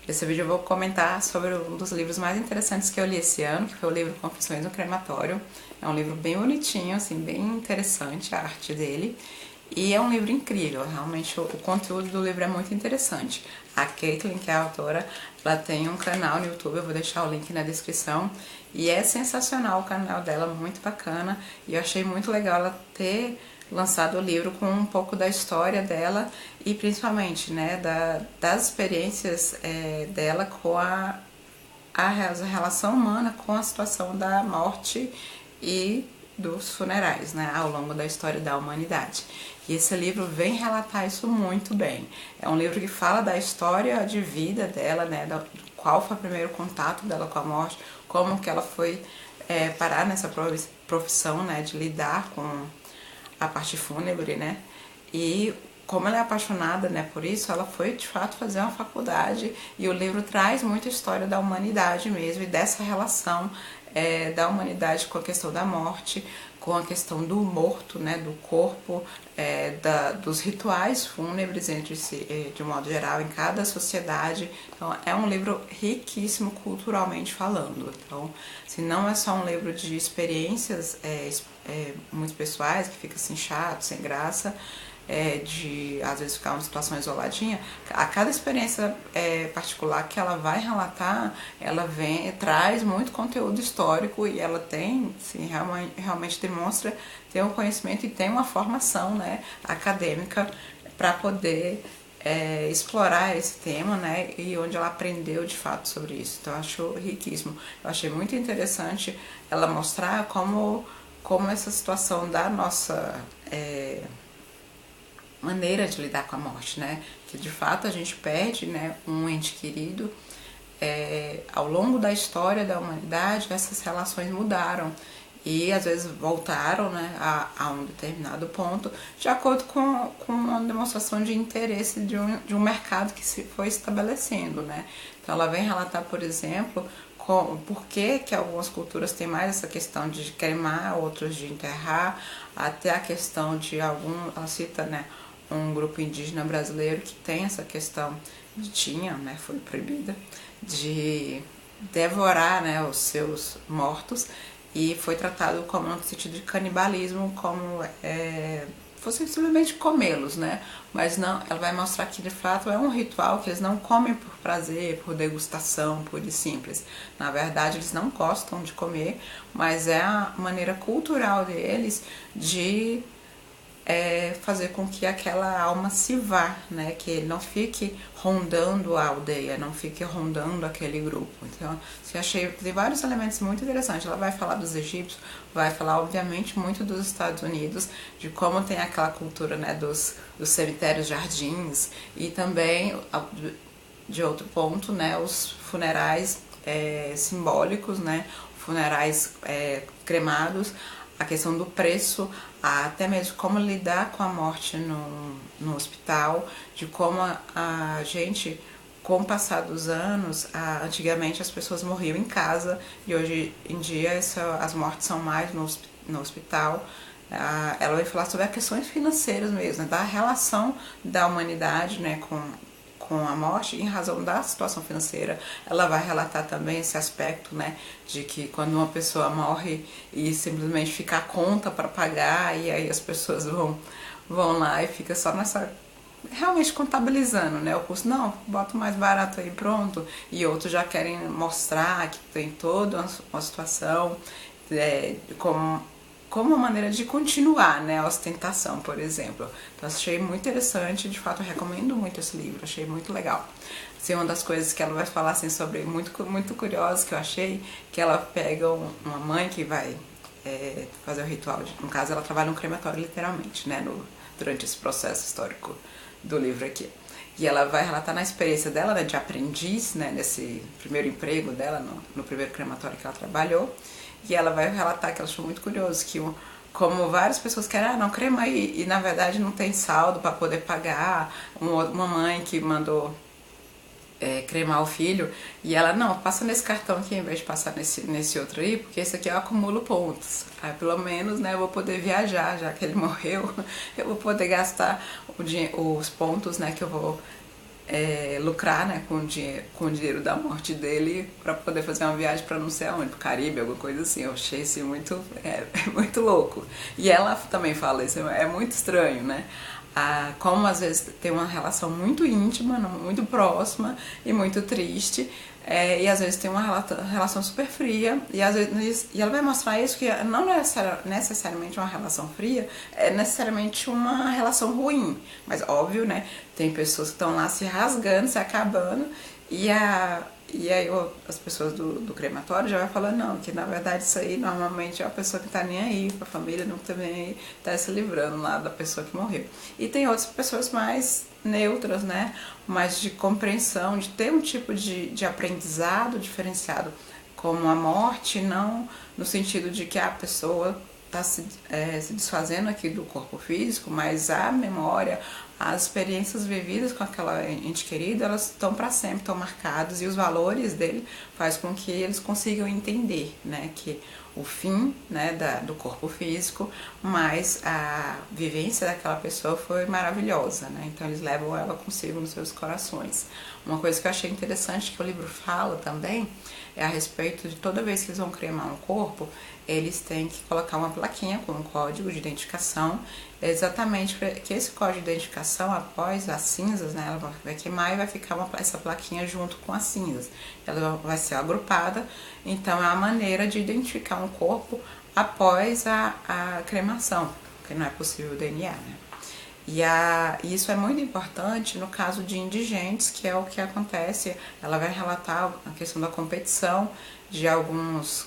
Nesse vídeo eu vou comentar sobre um dos livros mais interessantes que eu li esse ano, que foi o livro Confissões no Crematório. É um livro bem bonitinho, assim, bem interessante a arte dele. E é um livro incrível, realmente o conteúdo do livro é muito interessante. A Caitlin, que é a autora, ela tem um canal no YouTube, eu vou deixar o link na descrição. E é sensacional o canal dela, muito bacana. E eu achei muito legal ela ter lançado o livro com um pouco da história dela e principalmente, né, das experiências dela com a relação humana com a situação da morte e dos funerais, né, ao longo da história da humanidade. E esse livro vem relatar isso muito bem. É um livro que fala da história de vida dela, né, qual foi o primeiro contato dela com a morte, como que ela foi parar nessa profissão, né, de lidar com a parte fúnebre, né? E como ela é apaixonada, né, por isso, ela foi de fato fazer uma faculdade e o livro traz muita história da humanidade mesmo e dessa relação da humanidade com a questão da morte, com a questão do morto, né, do corpo, dos rituais fúnebres entre si, de um modo geral, em cada sociedade. Então, é um livro riquíssimo culturalmente falando. Então, assim, não é só um livro de experiências muito pessoais, que fica assim chato, sem graça, de às vezes ficar uma situação isoladinha. A cada experiência particular que ela vai relatar, ela traz muito conteúdo histórico e ela tem, assim, realmente demonstra ter um conhecimento e tem uma formação, né, acadêmica para poder explorar esse tema, né, e onde ela aprendeu de fato sobre isso. Então eu acho riquíssimo. Eu achei muito interessante ela mostrar como essa situação da nossa maneira de lidar com a morte, né? Que de fato a gente perde, né, um ente querido. Ao longo da história da humanidade, essas relações mudaram e às vezes voltaram, né, a um determinado ponto, de acordo com uma demonstração de interesse de um mercado que se foi estabelecendo, né? Então ela vem relatar, por exemplo, por que algumas culturas têm mais essa questão de cremar, outros de enterrar, até a questão de ela cita, né, um grupo indígena brasileiro que tem essa questão né, foi proibida, de devorar, né, os seus mortos, e foi tratado como no sentido de canibalismo, como fosse simplesmente comê-los, né? Mas não, ela vai mostrar que de fato é um ritual que eles não comem por prazer, por degustação, pura e simples. Na verdade, eles não gostam de comer, mas é a maneira cultural deles de fazer com que aquela alma se vá, né? Que ele não fique rondando a aldeia, não fique rondando aquele grupo. Então, eu achei que tem vários elementos muito interessantes. Ela vai falar dos egípcios, vai falar, obviamente, muito dos Estados Unidos, de como tem aquela cultura, né, dos cemitérios jardins, e também, de outro ponto, né, os funerais simbólicos, né, funerais cremados, a questão do preço, até mesmo como lidar com a morte no hospital, de como a gente, com o passar dos anos, antigamente as pessoas morriam em casa e hoje em dia as mortes são mais no hospital. Ela vai falar sobre as questões financeiras mesmo, né, da relação da humanidade, né, com a morte em razão da situação financeira. Ela vai relatar também esse aspecto, né, de que quando uma pessoa morre e simplesmente fica a conta para pagar, e aí as pessoas vão lá e fica só nessa, realmente contabilizando, né, o custo. Não, bota mais barato aí, pronto. E outros já querem mostrar que tem toda uma situação como uma maneira de continuar, né, a ostentação, por exemplo. Então, achei muito interessante, de fato, eu recomendo muito esse livro, achei muito legal. Assim, uma das coisas que ela vai falar, assim, sobre, muito curiosa que eu achei, que ela pega uma mãe que vai fazer o ritual, no caso, ela trabalha no crematório, literalmente, né, durante esse processo histórico do livro aqui. E ela vai relatar na experiência dela, né, de aprendiz, né, nesse primeiro emprego dela, no primeiro crematório que ela trabalhou. E ela vai relatar que ela achou muito curioso que como várias pessoas querem, não, crema aí, e na verdade não tem saldo para poder pagar. Uma mãe que mandou cremar o filho, e ela, não, passa nesse cartão aqui em vez de passar nesse outro aí, porque esse aqui eu acumulo pontos. Aí pelo menos, né, eu vou poder viajar, já que ele morreu, eu vou poder gastar os pontos, né, que eu vou lucrar, né, com o dinheiro da morte dele para poder fazer uma viagem para não sei aonde, pro Caribe, alguma coisa assim. Eu achei isso muito, muito louco. E ela também fala isso, é muito estranho, né? Como às vezes tem uma relação muito íntima, muito próxima e muito triste, e às vezes tem uma relação super fria, e às vezes e ela vai mostrar isso, que não é necessariamente uma relação fria, é necessariamente uma relação ruim, mas óbvio, né, tem pessoas que estão lá se rasgando, se acabando, e aí as pessoas do crematório já vai falando, não, que na verdade isso aí normalmente é a pessoa que tá nem aí pra família, não tá nem aí, tá se livrando lá da pessoa que morreu. E tem outras pessoas mais neutras, né, mais de compreensão, de ter um tipo de aprendizado diferenciado, como a morte, não no sentido de que a pessoa está se desfazendo aqui do corpo físico, mas a memória, as experiências vividas com aquela ente querida, elas estão para sempre, estão marcadas, e os valores dele faz com que eles consigam entender, né, que o fim, né, do corpo físico, mas a vivência daquela pessoa foi maravilhosa, né, então eles levam ela consigo nos seus corações. Uma coisa que eu achei interessante que o livro fala também é a respeito de toda vez que eles vão cremar um corpo, eles têm que colocar uma plaquinha com um código de identificação, exatamente para que esse código de identificação, após as cinzas, né, ela vai queimar e vai ficar essa plaquinha junto com as cinzas. Ela vai ser agrupada, então é uma maneira de identificar um corpo após a cremação, porque não é possível o DNA, né? E isso é muito importante no caso de indigentes, que é o que acontece. Ela vai relatar a questão da competição de alguns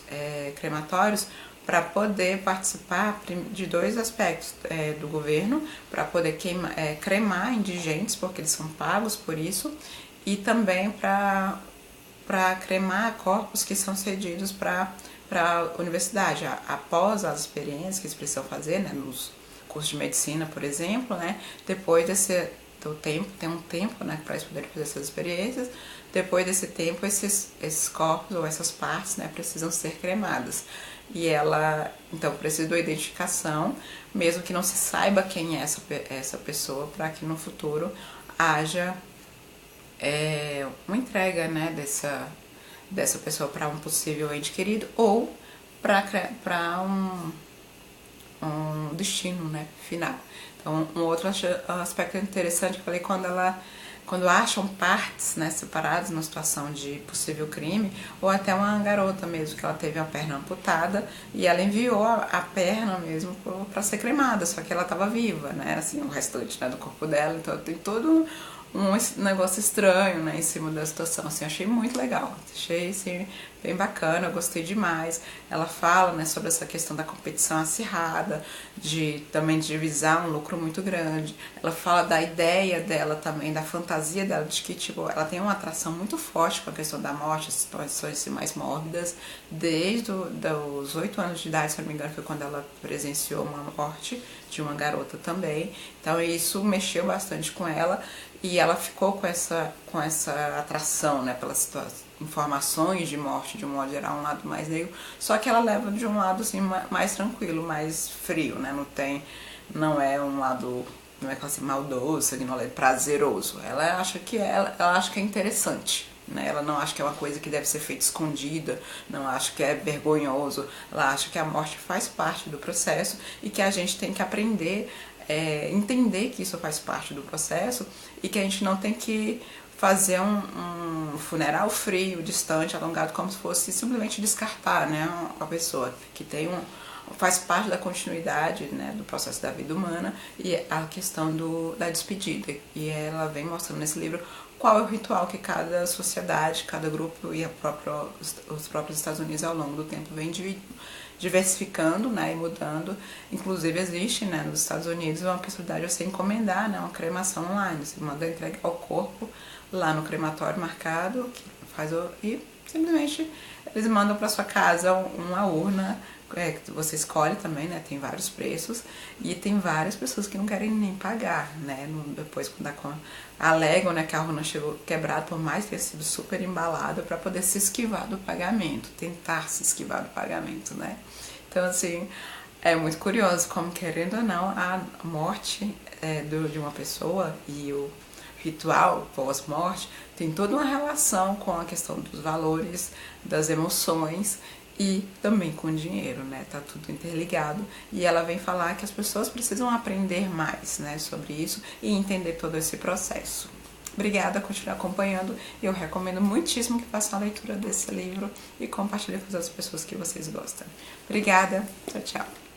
crematórios para poder participar de dois aspectos do governo, para poder cremar indigentes, porque eles são pagos por isso, e também para cremar corpos que são cedidos para a universidade, após as experiências que eles precisam fazer, né, nos curso de medicina, por exemplo, né? Depois do tempo, tem um tempo, né, para eles poderem fazer essas experiências. Depois desse tempo, esses corpos ou essas partes, né, precisam ser cremadas. E ela, então, precisa de uma identificação, mesmo que não se saiba quem é essa pessoa, para que no futuro haja uma entrega, né, dessa pessoa para um possível ente querido ou para um destino, né, final. Então, um outro aspecto interessante que eu falei, quando acham partes, né, separadas numa situação de possível crime, ou até uma garota mesmo, que ela teve a perna amputada e ela enviou a perna mesmo para ser cremada, só que ela estava viva, né, assim, o restante, né, do corpo dela, então tem todo um negócio estranho, né, em cima da situação, assim, achei muito legal, achei, assim, bem bacana, eu gostei demais. Ela fala, né, sobre essa questão da competição acirrada, também de visar um lucro muito grande. Ela fala da ideia dela também, da fantasia dela, de que, tipo, ela tem uma atração muito forte com a questão da morte, as situações mais mórbidas, desde os 8 anos de idade, se não me engano, foi quando ela presenciou uma morte de uma garota também. Então isso mexeu bastante com ela, e ela ficou com essa atração, né, pelas informações de morte, de um modo geral, um lado mais negro, só que ela leva de um lado assim mais tranquilo, mais frio, né, não é um lado, não é assim maldoso, sanguinolento, prazeroso. Ela acha que é interessante, né? Ela não acha que é uma coisa que deve ser feita escondida, não acha que é vergonhoso. Ela acha que a morte faz parte do processo e que a gente tem que aprender, entender que isso faz parte do processo e que a gente não tem que fazer um funeral frio, distante, alongado, como se fosse simplesmente descartar, né, a pessoa que faz parte da continuidade, né, do processo da vida humana, e a questão da despedida. E ela vem mostrando nesse livro qual é o ritual que cada sociedade, cada grupo e os próprios Estados Unidos ao longo do tempo vem diversificando, né, e mudando. Inclusive existe, né, nos Estados Unidos uma possibilidade de você encomendar, né, uma cremação online. Você manda entregar o corpo lá no crematório marcado, e simplesmente eles mandam para sua casa uma urna, que você escolhe também, né, tem vários preços, e tem várias pessoas que não querem nem pagar, né, depois quando alegam, né, que a urna chegou quebrada, por mais ter sido super embalada, para poder se esquivar do pagamento, tentar se esquivar do pagamento, né. Então, assim, é muito curioso como, querendo ou não, a morte de uma pessoa e ritual pós-morte tem toda uma relação com a questão dos valores, das emoções e também com o dinheiro, né? Tá tudo interligado. E ela vem falar que as pessoas precisam aprender mais, né, sobre isso e entender todo esse processo. Obrigada, continue acompanhando. Eu recomendo muitíssimo que façam a leitura desse livro e compartilhem com as pessoas que vocês gostam. Obrigada, tchau, tchau.